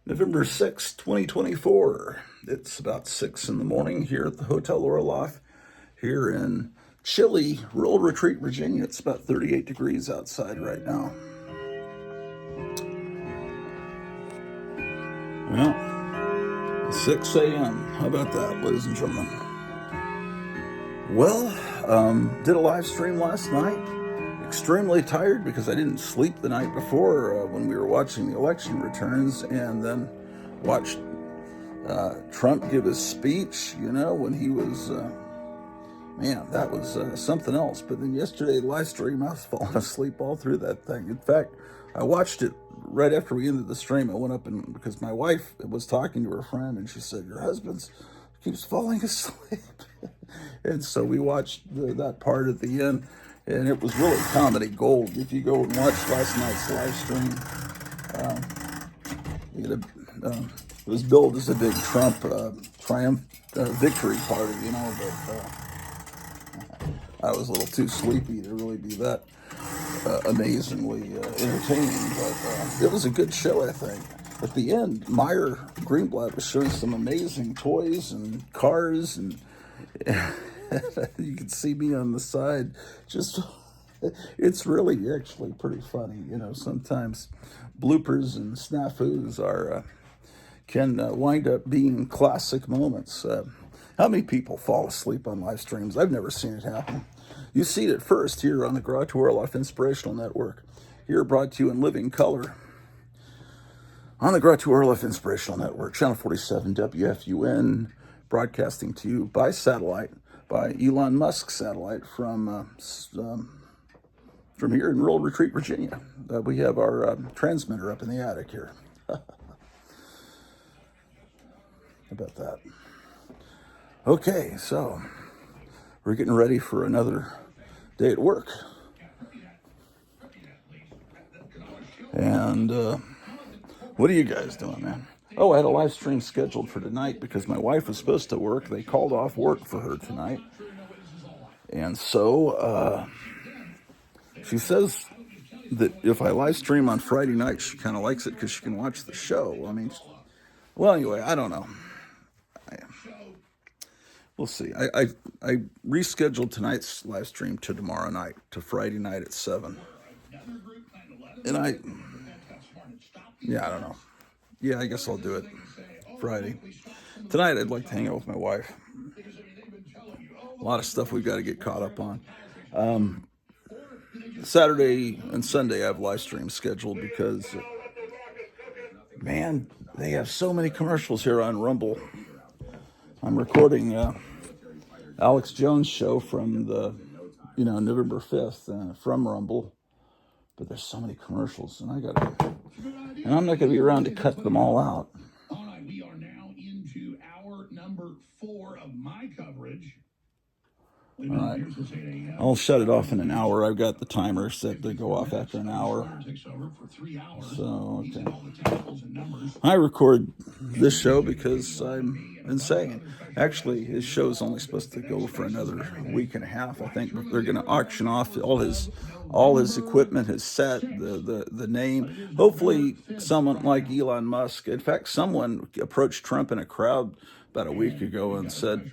November 6th, 2024. It's about 6 in the morning here at the Hotel Orloff here in chilly Rural Retreat, Virginia. It's about 38 degrees outside right now. Well, 6 a.m. How about that, ladies and gentlemen? Well, did a live stream last night. Extremely tired because I didn't sleep the night before when we were watching the election returns, and then watched Trump give his speech, when he was, man, that was something else. But then yesterday, the live stream, I was falling asleep all through that thing. In fact, I watched it right after we ended the stream. I went up because my wife was talking to her friend, and she said, "Your husband keeps falling asleep." And so we watched that part at the end, and it was really comedy gold. If you go and watch last night's live stream, it was billed as a big Trump triumph victory party, but I was a little too sleepy to really be that amazingly entertaining. But it was a good show, I think. At the end, Meyer Greenblatt was showing some amazing toys and cars, and you can see me on the side. It's really actually pretty funny. Sometimes bloopers and snafus can wind up being classic moments. How many people fall asleep on live streams? I've never seen it happen. You see it first here on the Orloff Inspirational Network. Here brought to you in living color on the Orloff Inspirational Network, Channel 47 WFUN, broadcasting to you by satellite, by Elon Musk's satellite from here in Rural Retreat, Virginia. We have our transmitter up in the attic here. How about that? Okay, so we're getting ready for another day at work. And what are you guys doing, man? Oh, I had a live stream scheduled for tonight because my wife was supposed to work. They called off work for her tonight. And so she says that if I live stream on Friday night, she kind of likes it because she can watch the show. Anyway, I don't know. We'll see. I rescheduled tonight's live stream to tomorrow night, to Friday night at 7. And I don't know. Yeah, I guess I'll do it Friday. Tonight, I'd like to hang out with my wife. A lot of stuff we've got to get caught up on. Saturday and Sunday, I have live streams scheduled because, man, they have so many commercials here on Rumble. I'm recording Alex Jones' show from the, November 5th from Rumble. But there's so many commercials, and I'm not going to be around to cut them all out. All right, we are now into hour number 4 of my coverage. All right, I'll shut it off in an hour. I've got the timer set to go off after an hour. So, okay. I record this show because I'm insane. Actually, his show is only supposed to go for another week and a half. I think they're going to auction off all his equipment, his set, the name. Hopefully, someone like Elon Musk. In fact, someone approached Trump in a crowd about a week ago and said,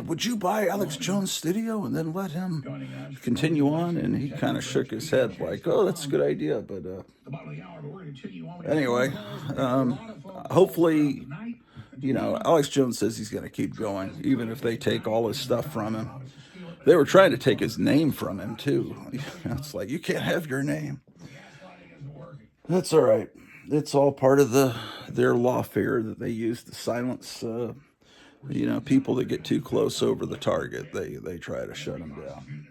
"Would you buy Alex Jones' studio and then let him continue on?" And he kind of shook his head like, "Oh, that's a good idea." But anyway, hopefully, Alex Jones says he's going to keep going, even if they take all his stuff from him. They were trying to take his name from him, too. It's like, you can't have your name. That's all right. It's all part of their lawfare that they use to silence, people that get too close over the target. They try to shut them down.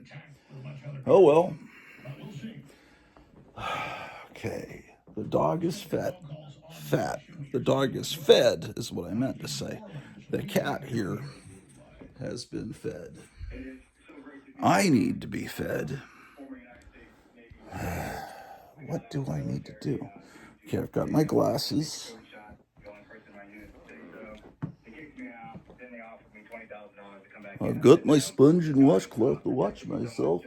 Oh, well. Okay. The dog is fat. The dog is fed, is what I meant to say. The cat here has been fed. I need to be fed. What do I need to do? Okay, I've got my glasses. I've got my sponge and washcloth to wash myself.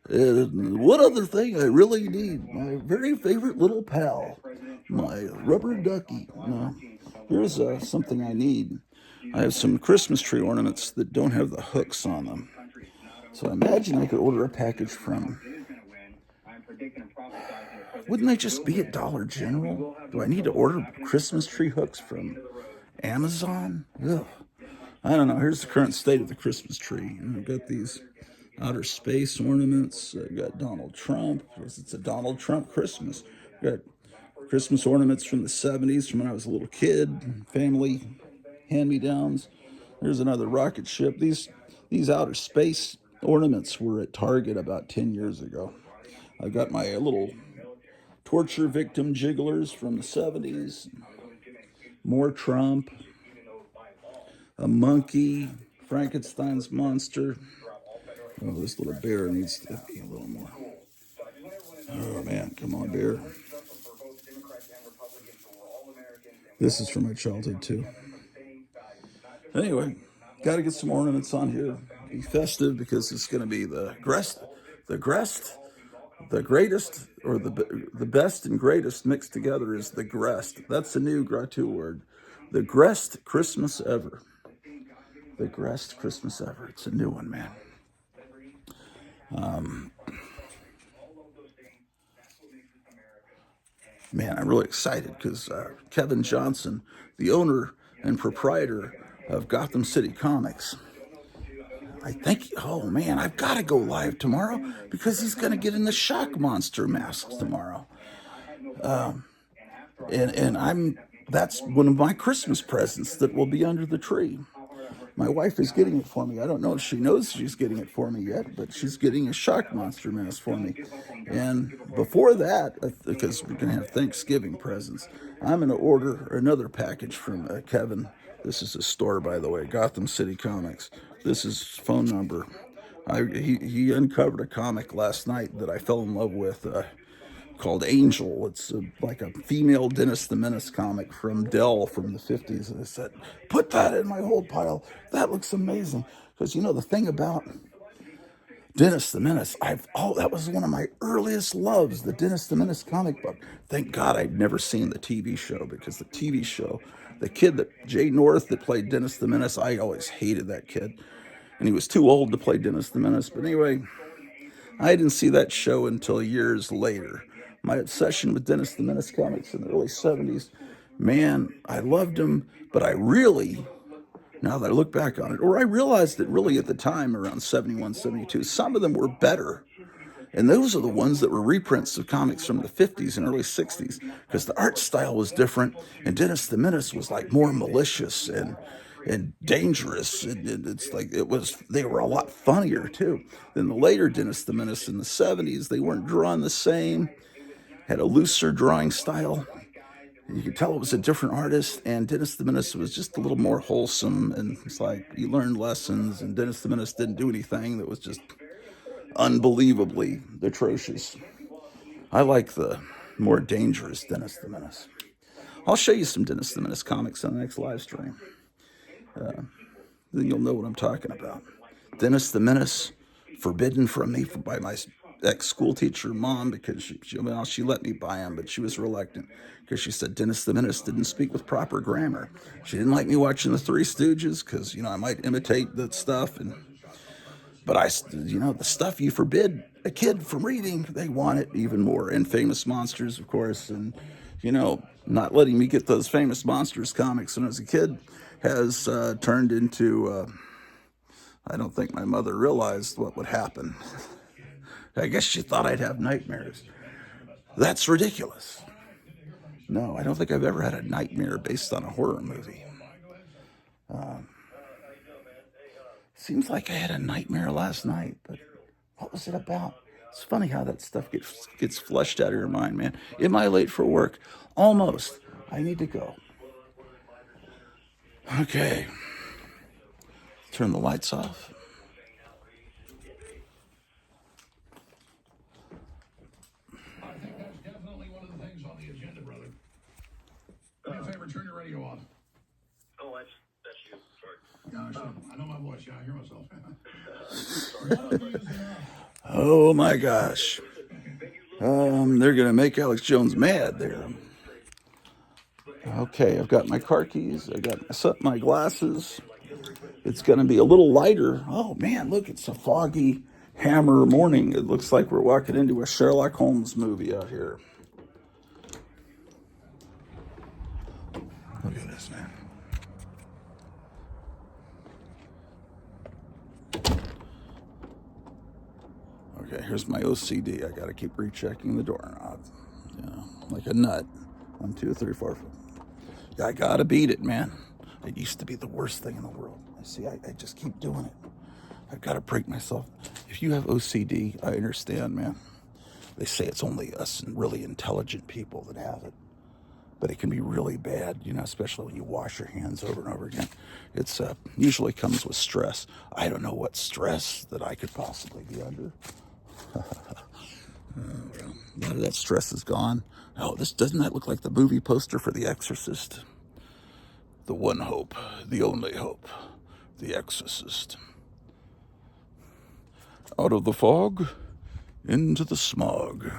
And what other thing I really need? My very favorite little pal, my rubber ducky. No, here's something I need. I have some Christmas tree ornaments that don't have the hooks on them. So I imagine I could order a package from. Wouldn't they just be at Dollar General? Do I need to order Christmas tree hooks from Amazon? Ugh. I don't know. Here's the current state of the Christmas tree. And I've got these outer space ornaments. I've got Donald Trump. It's a Donald Trump Christmas. I've got Christmas ornaments from the 70s, from when I was a little kid, family hand-me-downs. There's another rocket ship. These outer space ornaments were at Target about 10 years ago. I've got my little torture victim jigglers from the 70s, more Trump, a monkey, Frankenstein's monster. Oh, this little bear needs to be a little more. Oh man, come on, bear. This is from my childhood too. Anyway, got to get some ornaments on here. Be festive because it's going to be the greatest, or the best and greatest mixed together is the grest. That's the new gratu word. The grest Christmas ever. The grest Christmas ever. It's a new one, man. Man, I'm really excited because Kevin Johnson, the owner and proprietor of Gotham City Comics, I think, oh man, I've got to go live tomorrow because he's going to get in the shock monster masks tomorrow. And that's one of my Christmas presents that will be under the tree. My wife is getting it for me. I don't know if she knows she's getting it for me yet, but she's getting a shock monster mask for me. And before that, because we're going to have Thanksgiving presents, I'm going to order another package from Kevin. This is a store, by the way, Gotham City Comics. This is his phone number. He uncovered a comic last night that I fell in love with, called Angel. It's like a female Dennis the Menace comic from Dell from the 50s. And I said, put that in my hold pile. That looks amazing. Because, you know, the thing about Dennis the Menace, that was one of my earliest loves, the Dennis the Menace comic book. Thank God I'd never seen the TV show, because the TV show, the kid Jay North that played Dennis the Menace, I always hated that kid. And he was too old to play Dennis the Menace. But anyway, I didn't see that show until years later. My obsession with Dennis the Menace comics in the early 70s, man, I loved them, but I really, now that I look back on it, or I realized that really at the time, around 71, 72, some of them were better. And those are the ones that were reprints of comics from the 50s and early 60s, because the art style was different, and Dennis the Menace was like more malicious and dangerous. And it's like they were a lot funnier too than the later Dennis the Menace in the 70s. They weren't drawn the same, had a looser drawing style. You could tell it was a different artist, and Dennis the Menace was just a little more wholesome, and it's like you learned lessons, and Dennis the Menace didn't do anything that was just unbelievably atrocious. I like the more dangerous Dennis the Menace. I'll show you some Dennis the Menace comics on the next live stream. Then you'll know what I'm talking about. Dennis the Menace, forbidden from me by my ex-school teacher mom, because she let me buy him, but she was reluctant because she said Dennis the Menace didn't speak with proper grammar. She didn't like me watching the Three Stooges because, I might imitate that stuff. But the stuff you forbid a kid from reading, they want it even more. And Famous Monsters, of course, and, not letting me get those Famous Monsters comics when I was a kid has turned into, I don't think my mother realized what would happen. I guess she thought I'd have nightmares. That's ridiculous. No, I don't think I've ever had a nightmare based on a horror movie. Seems like I had a nightmare last night, but what was it about? It's funny how that stuff gets flushed out of your mind, man. Am I late for work? Almost. I need to go. Okay. Turn the lights off. I think that's definitely one of the things on the agenda, brother. Do me a favor, turn your radio off. Oh, that's you. Sorry. I know my voice. Yeah, I hear myself. Oh my gosh. They're going to make Alex Jones mad there. Okay, I've got my car keys. I got my glasses. It's going to be a little lighter. Oh man, look, it's a foggy hammer morning. It looks like we're walking into a Sherlock Holmes movie out here. Look at this, man. Okay, here's my OCD. I got to keep rechecking the doorknob. You know, like a nut. 1, 2, 3, 4. I got to beat it, man. It used to be the worst thing in the world. I just keep doing it. I've got to break myself. If you have OCD, I understand, man. They say it's only us and really intelligent people that have it. But it can be really bad, you know, especially when you wash your hands over and over again. It's usually comes with stress. I don't know what stress that I could possibly be under. A lot of that stress is gone. Oh, doesn't that look like the movie poster for The Exorcist? The one hope, the only hope, The Exorcist. Out of the fog, into the smog.